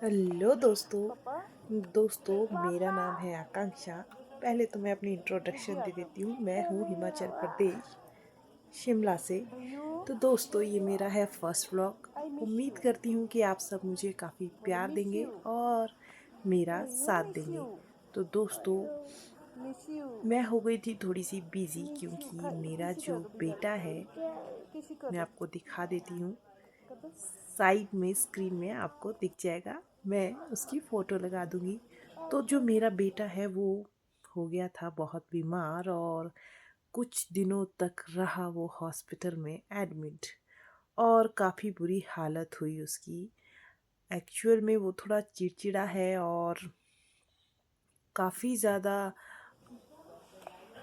Hello दोस्तों मेरा नाम है आकांक्षा। पहले तो मैं अपनी इंट्रोडक्शन दे देती हूँ। मैं हूँ हिमाचल प्रदेश शिमला से। तो दोस्तों ये मेरा है फर्स्ट व्लॉग। उम्मीद करती हूँ कि आप सब मुझे काफ़ी प्यार देंगे और मेरा साथ देंगे। तो दोस्तों मैं हो गई थी थोड़ी सी बिजी क्योंकि मेरा जो बेटा है मैं आपको दिखा देती हूँ। साइड में स्क्रीन में आपको दिख जाएगा, मैं उसकी फ़ोटो लगा दूंगी। तो जो मेरा बेटा है वो हो गया था बहुत बीमार और कुछ दिनों तक रहा वो हॉस्पिटल में एडमिट और काफ़ी बुरी हालत हुई उसकी। एक्चुअल में वो थोड़ा चिड़चिड़ा है और काफ़ी ज़्यादा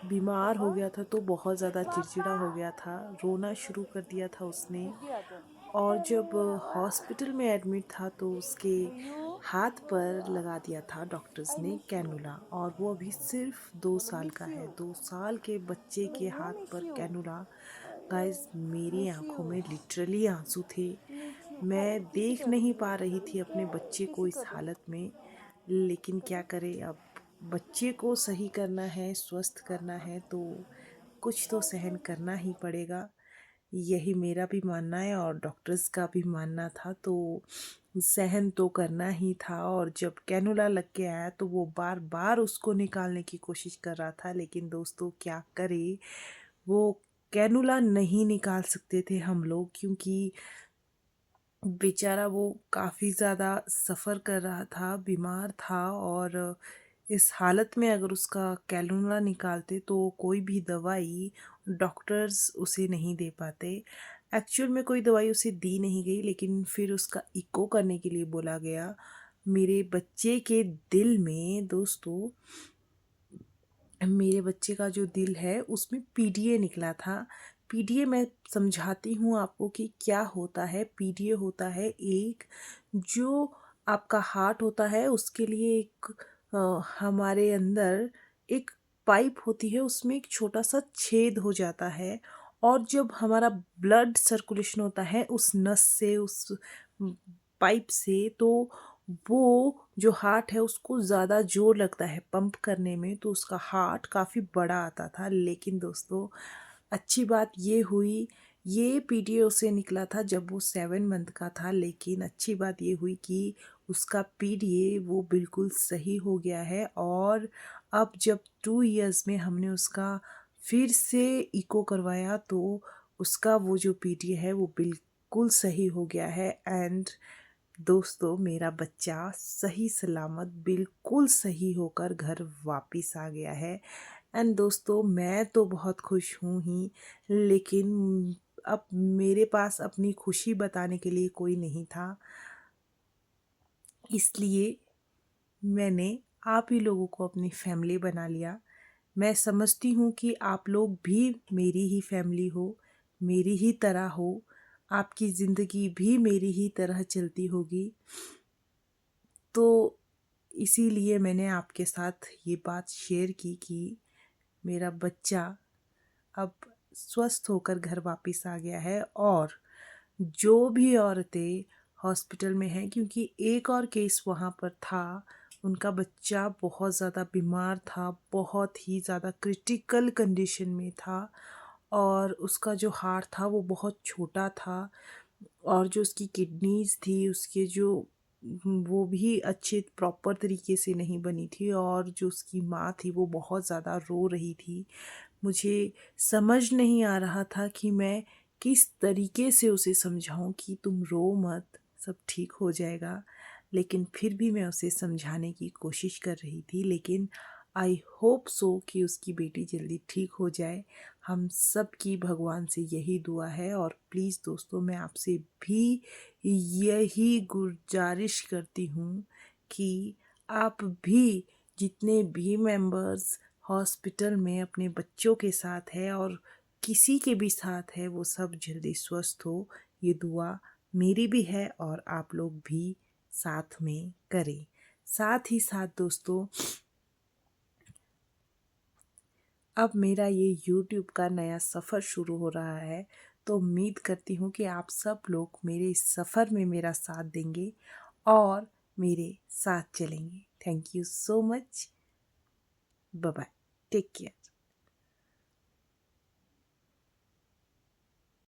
बीमार हो गया था, तो बहुत ज़्यादा चिड़चिड़ा हो गया था, रोना शुरू कर दिया था उसने। और जब हॉस्पिटल में एडमिट था तो उसके हाथ पर लगा दिया था डॉक्टर्स ने कैनुला, और वो अभी सिर्फ 2 साल का है। 2 साल के बच्चे के हाथ पर कैनुला। गाइस मेरी आंखों में लिटरली आंसू थे। मैं देख नहीं पा रही थी अपने बच्चे को इस हालत में, लेकिन क्या करें अब। बच्चे को सही करना है, स्वस्थ करना है, तो कुछ तो सहन करना ही पड़ेगा। यही मेरा भी मानना है और डॉक्टर्स का भी मानना था, तो सहन तो करना ही था। और जब कैनुला लग के आया तो वो बार बार उसको निकालने की कोशिश कर रहा था, लेकिन दोस्तों क्या करे, वो कैनुला नहीं निकाल सकते थे हम लोग, क्योंकि बेचारा वो काफ़ी ज़्यादा सफ़र कर रहा था, बीमार था। और इस हालत में अगर उसका कैलुला निकालते तो कोई भी दवाई डॉक्टर्स उसे नहीं दे पाते। एक्चुअल में कोई दवाई उसे दी नहीं गई, लेकिन फिर उसका इको करने के लिए बोला गया। मेरे बच्चे के दिल में दोस्तों, मेरे बच्चे का जो दिल है उसमें पीडीए निकला था। पीडीए मैं समझाती हूँ आपको कि क्या होता है। पीडीए होता है एक, जो आपका हार्ट होता है उसके लिए एक हमारे अंदर एक पाइप होती है, उसमें एक छोटा सा छेद हो जाता है। और जब हमारा ब्लड सर्कुलेशन होता है उस नस से, उस पाइप से, तो वो जो हार्ट है उसको ज़्यादा जोर लगता है पंप करने में, तो उसका हार्ट काफ़ी बड़ा आता था। लेकिन दोस्तों अच्छी बात ये हुई, ये पीडीए से निकला था जब वो 7 मंथ का था, लेकिन अच्छी बात ये हुई कि उसका पीडीए वो बिल्कुल सही हो गया है। और अब जब 2 इयर्स में हमने उसका फिर से इको करवाया तो उसका वो जो पीडीए है वो बिल्कुल सही हो गया है। एंड दोस्तों मेरा बच्चा सही सलामत बिल्कुल सही होकर घर वापस आ गया है। एंड दोस्तों मैं तो बहुत खुश हूँ ही, लेकिन अब मेरे पास अपनी खुशी बताने के लिए कोई नहीं था, इसलिए मैंने आप ही लोगों को अपनी फैमिली बना लिया। मैं समझती हूँ कि आप लोग भी मेरी ही फैमिली हो, मेरी ही तरह हो, आपकी ज़िंदगी भी मेरी ही तरह चलती होगी। तो इसीलिए मैंने आपके साथ ये बात शेयर की कि मेरा बच्चा अब स्वस्थ होकर घर वापस आ गया है। और जो भी औरतें हॉस्पिटल में हैं, क्योंकि एक और केस वहाँ पर था, उनका बच्चा बहुत ज़्यादा बीमार था, बहुत ही ज़्यादा क्रिटिकल कंडीशन में था, और उसका जो हार्ट था वो बहुत छोटा था, और जो उसकी किडनीज थी उसके जो वो भी अच्छे प्रॉपर तरीके से नहीं बनी थी, और जो उसकी माँ थी वो बहुत ज़्यादा रो रही थी। मुझे समझ नहीं आ रहा था कि मैं किस तरीके से उसे समझाऊं कि तुम रो मत, सब ठीक हो जाएगा। लेकिन फिर भी मैं उसे समझाने की कोशिश कर रही थी, लेकिन आई होप सो कि उसकी बेटी जल्दी ठीक हो जाए। हम सब की भगवान से यही दुआ है। और प्लीज़ दोस्तों मैं आपसे भी यही गुजारिश करती हूँ कि आप भी, जितने भी मेंबर्स हॉस्पिटल में अपने बच्चों के साथ है और किसी के भी साथ है, वो सब जल्दी स्वस्थ हो, ये दुआ मेरी भी है और आप लोग भी साथ में करें। साथ ही साथ दोस्तों अब मेरा ये YouTube का नया सफ़र शुरू हो रहा है, तो उम्मीद करती हूँ कि आप सब लोग मेरे इस सफ़र में मेरा साथ देंगे और मेरे साथ चलेंगे। Thank you so much. Bye bye. Take care.